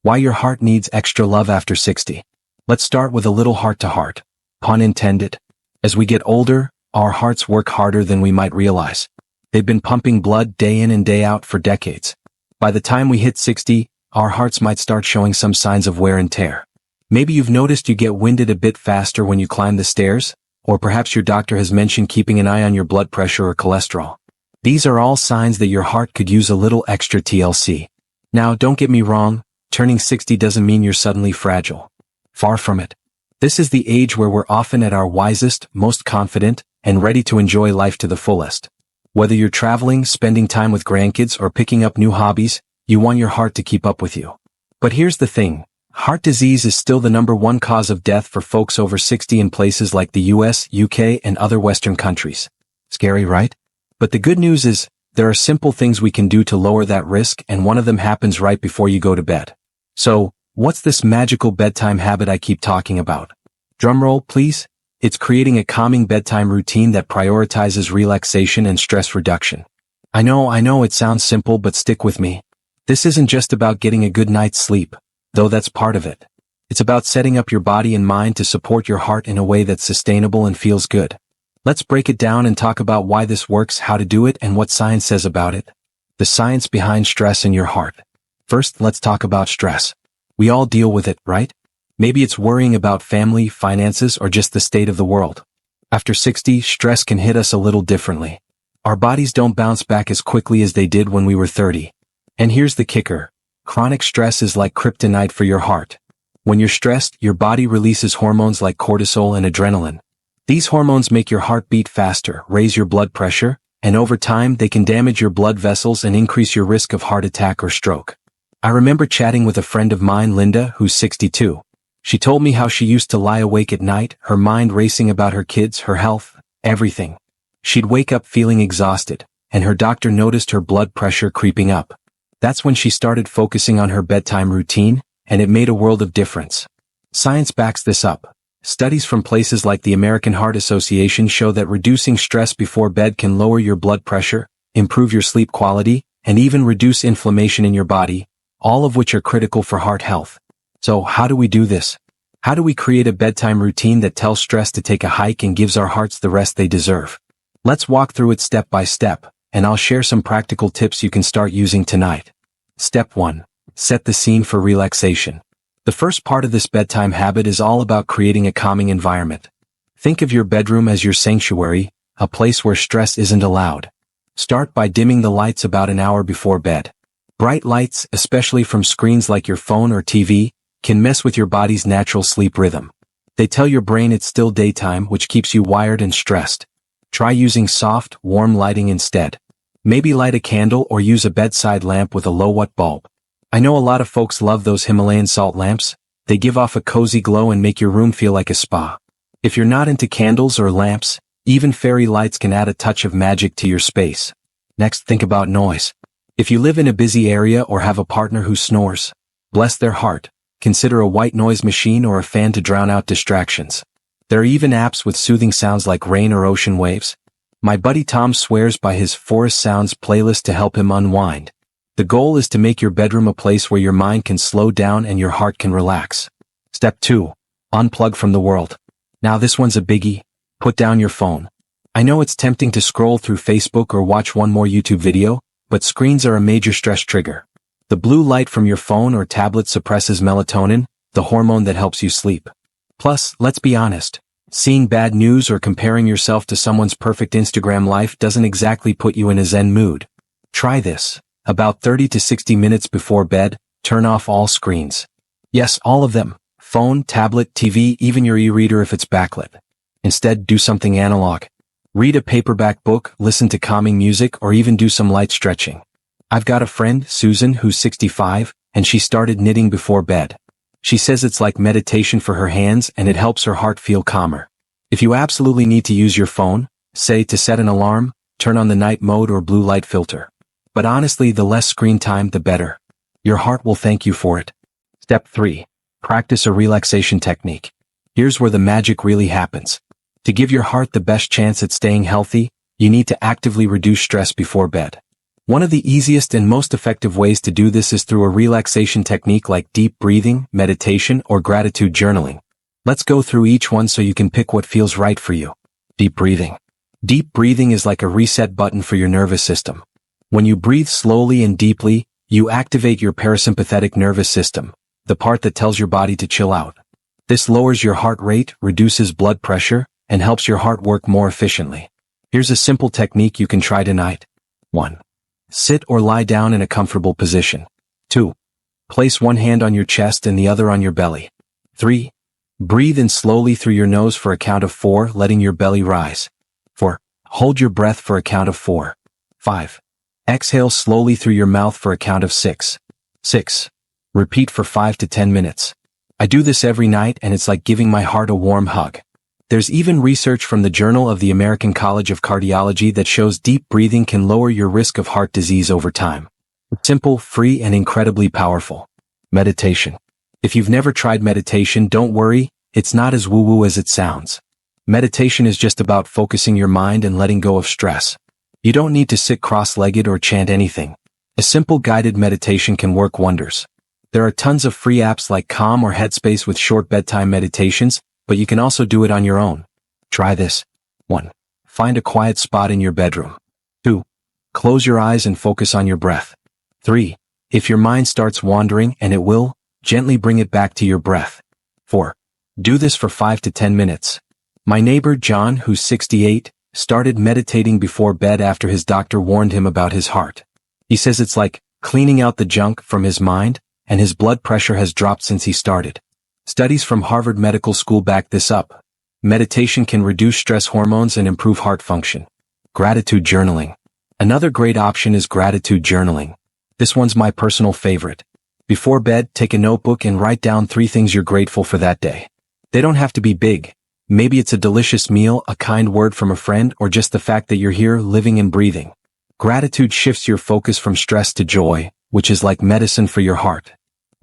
Why your heart needs extra love after 60. Let's start with a little heart-to-heart. Pun intended. As we get older, our hearts work harder than we might realize. They've been pumping blood day in and day out for decades. By the time we hit 60, our hearts might start showing some signs of wear and tear. Maybe you've noticed you get winded a bit faster when you climb the stairs, or perhaps your doctor has mentioned keeping an eye on your blood pressure or cholesterol. These are all signs that your heart could use a little extra TLC. Now, don't get me wrong, turning 60 doesn't mean you're suddenly fragile. Far from it. This is the age where we're often at our wisest, most confident, and ready to enjoy life to the fullest. Whether you're traveling, spending time with grandkids, or picking up new hobbies, you want your heart to keep up with you. But here's the thing. Heart disease is still the #1 cause of death for folks over 60 in places like the US, UK, and other Western countries. Scary, right? But the good news is, there are simple things we can do to lower that risk, and one of them happens right before you go to bed. So, what's this magical bedtime habit I keep talking about? Drumroll, please. It's creating a calming bedtime routine that prioritizes relaxation and stress reduction. I know it sounds simple, but stick with me. This isn't just about getting a good night's sleep, though that's part of it. It's about setting up your body and mind to support your heart in a way that's sustainable and feels good. Let's break it down and talk about why this works, how to do it, and what science says about it. The science behind stress in your heart. First, let's talk about stress. We all deal with it, right? Maybe it's worrying about family, finances, or just the state of the world. After 60, stress can hit us a little differently. Our bodies don't bounce back as quickly as they did when we were 30. And here's the kicker. Chronic stress is like kryptonite for your heart. When you're stressed, your body releases hormones like cortisol and adrenaline. These hormones make your heart beat faster, raise your blood pressure, and over time they can damage your blood vessels and increase your risk of heart attack or stroke. I remember chatting with a friend of mine, Linda, who's 62. She told me how she used to lie awake at night, her mind racing about her kids, her health, everything. She'd wake up feeling exhausted, and her doctor noticed her blood pressure creeping up. That's when she started focusing on her bedtime routine, and it made a world of difference. Science backs this up. Studies from places like the American Heart Association show that reducing stress before bed can lower your blood pressure, improve your sleep quality, and even reduce inflammation in your body, all of which are critical for heart health. So how do we do this? How do we create a bedtime routine that tells stress to take a hike and gives our hearts the rest they deserve? Let's walk through it step by step, and I'll share some practical tips you can start using tonight. Step 1. Set the scene for relaxation. The first part of this bedtime habit is all about creating a calming environment. Think of your bedroom as your sanctuary, a place where stress isn't allowed. Start by dimming the lights about an hour before bed. Bright lights, especially from screens like your phone or TV, can mess with your body's natural sleep rhythm. They tell your brain it's still daytime, which keeps you wired and stressed. Try using soft, warm lighting instead. Maybe light a candle or use a bedside lamp with a low-watt bulb. I know a lot of folks love those Himalayan salt lamps. They give off a cozy glow and make your room feel like a spa. If you're not into candles or lamps, even fairy lights can add a touch of magic to your space. Next, think about noise. If you live in a busy area or have a partner who snores, bless their heart, consider a white noise machine or a fan to drown out distractions. There are even apps with soothing sounds like rain or ocean waves. My buddy Tom swears by his Forest Sounds playlist to help him unwind. The goal is to make your bedroom a place where your mind can slow down and your heart can relax. Step 2. Unplug from the world. Now this one's a biggie. Put down your phone. I know it's tempting to scroll through Facebook or watch one more YouTube video, but screens are a major stress trigger. The blue light from your phone or tablet suppresses melatonin, the hormone that helps you sleep. Plus, let's be honest, seeing bad news or comparing yourself to someone's perfect Instagram life doesn't exactly put you in a zen mood. Try this. About 30 to 60 minutes before bed, turn off all screens. Yes, all of them. Phone, tablet, TV, even your e-reader if it's backlit. Instead, do something analog. Read a paperback book, listen to calming music, or even do some light stretching. I've got a friend, Susan, who's 65, and she started knitting before bed. She says it's like meditation for her hands and it helps her heart feel calmer. If you absolutely need to use your phone, say to set an alarm, turn on the night mode or blue light filter. But honestly, the less screen time, the better. Your heart will thank you for it. Step 3. Practice a relaxation technique. Here's where the magic really happens. To give your heart the best chance at staying healthy, you need to actively reduce stress before bed. One of the easiest and most effective ways to do this is through a relaxation technique like deep breathing, meditation, or gratitude journaling. Let's go through each one so you can pick what feels right for you. Deep breathing. Deep breathing is like a reset button for your nervous system. When you breathe slowly and deeply, you activate your parasympathetic nervous system, the part that tells your body to chill out. This lowers your heart rate, reduces blood pressure, and helps your heart work more efficiently. Here's a simple technique you can try tonight. 1. Sit or lie down in a comfortable position. 2. Place one hand on your chest and the other on your belly. 3. Breathe in slowly through your nose for a count of 4, letting your belly rise. 4. Hold your breath for a count of 4. 5. Exhale slowly through your mouth for a count of 6. 6. Repeat for 5 to 10 minutes. I do this every night and it's like giving my heart a warm hug. There's even research from the Journal of the American College of Cardiology that shows deep breathing can lower your risk of heart disease over time. Simple, free, and incredibly powerful. Meditation. If you've never tried meditation, don't worry, it's not as woo-woo as it sounds. Meditation is just about focusing your mind and letting go of stress. You don't need to sit cross-legged or chant anything. A simple guided meditation can work wonders. There are tons of free apps like Calm or Headspace with short bedtime meditations, but you can also do it on your own. Try this. 1. Find a quiet spot in your bedroom. 2. Close your eyes and focus on your breath. 3. If your mind starts wandering, and it will, gently bring it back to your breath. 4. Do this for 5 to 10 minutes. My neighbor John, who's 68, started meditating before bed after his doctor warned him about his heart. He says it's like cleaning out the junk from his mind, and his blood pressure has dropped since he started. Studies from Harvard Medical School back this up. Meditation can reduce stress hormones and improve heart function. Gratitude journaling. Another great option is gratitude journaling. This one's my personal favorite. Before bed, take a notebook and write down 3 things you're grateful for that day. They don't have to be big. Maybe it's a delicious meal, a kind word from a friend, or just the fact that you're here, living and breathing. Gratitude shifts your focus from stress to joy, which is like medicine for your heart.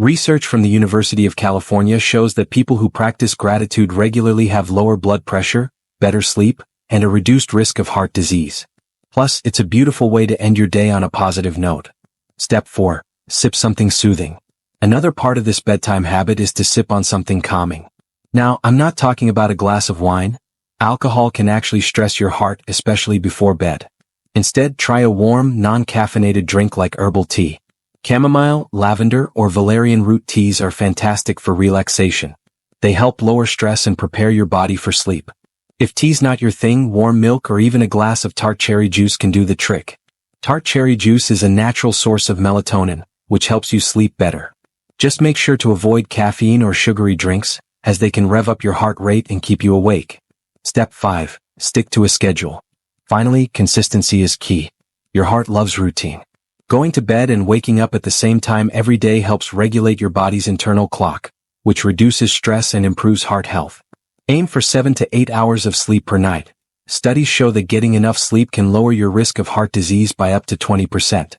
Research from the University of California shows that people who practice gratitude regularly have lower blood pressure, better sleep, and a reduced risk of heart disease. Plus, it's a beautiful way to end your day on a positive note. Step 4. Sip something soothing. Another part of this bedtime habit is to sip on something calming. Now, I'm not talking about a glass of wine. Alcohol can actually stress your heart, especially before bed. Instead, try a warm, non-caffeinated drink like herbal tea. Chamomile, lavender, or valerian root teas are fantastic for relaxation. They help lower stress and prepare your body for sleep. If tea's not your thing, warm milk or even a glass of tart cherry juice can do the trick. Tart cherry juice is a natural source of melatonin, which helps you sleep better. Just make sure to avoid caffeine or sugary drinks, as they can rev up your heart rate and keep you awake. Step 5. Stick to a schedule. Finally, consistency is key. Your heart loves routine. Going to bed and waking up at the same time every day helps regulate your body's internal clock, which reduces stress and improves heart health. Aim for 7 to 8 hours of sleep per night. Studies show that getting enough sleep can lower your risk of heart disease by up to 20%.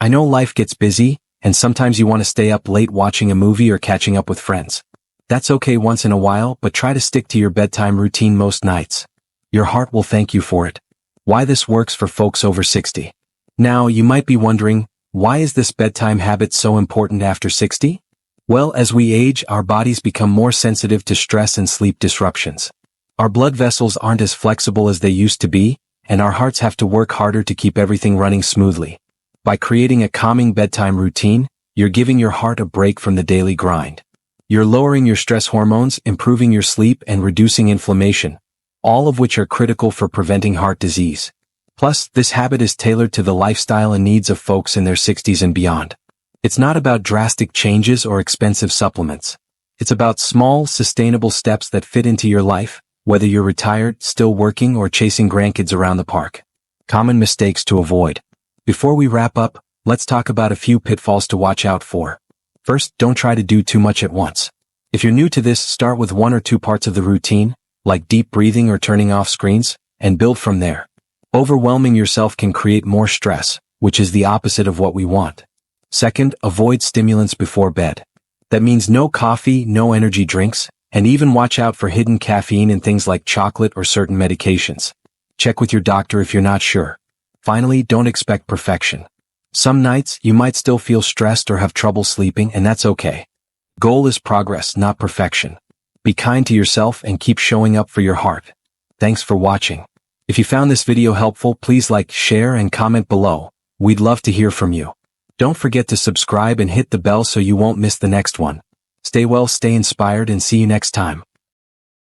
I know life gets busy, and sometimes you want to stay up late watching a movie or catching up with friends. That's okay once in a while, but try to stick to your bedtime routine most nights. Your heart will thank you for it. Why this works for folks over 60. Now, you might be wondering, why is this bedtime habit so important after 60? Well, as we age, our bodies become more sensitive to stress and sleep disruptions. Our blood vessels aren't as flexible as they used to be, and our hearts have to work harder to keep everything running smoothly. By creating a calming bedtime routine, you're giving your heart a break from the daily grind. You're lowering your stress hormones, improving your sleep, and reducing inflammation, all of which are critical for preventing heart disease. Plus, this habit is tailored to the lifestyle and needs of folks in their 60s and beyond. It's not about drastic changes or expensive supplements. It's about small, sustainable steps that fit into your life, whether you're retired, still working, or chasing grandkids around the park. Common mistakes to avoid. Before we wrap up, let's talk about a few pitfalls to watch out for. First, don't try to do too much at once. If you're new to this, start with 1 or 2 parts of the routine, like deep breathing or turning off screens, and build from there. Overwhelming yourself can create more stress, which is the opposite of what we want. Second, avoid stimulants before bed. That means no coffee, no energy drinks, and even watch out for hidden caffeine in things like chocolate or certain medications. Check with your doctor if you're not sure. Finally, don't expect perfection. Some nights, you might still feel stressed or have trouble sleeping, and that's okay. Goal is progress, not perfection. Be kind to yourself and keep showing up for your heart. Thanks for watching. If you found this video helpful, please like, share, and comment below. We'd love to hear from you. Don't forget to subscribe and hit the bell so you won't miss the next one. Stay well, stay inspired, and see you next time.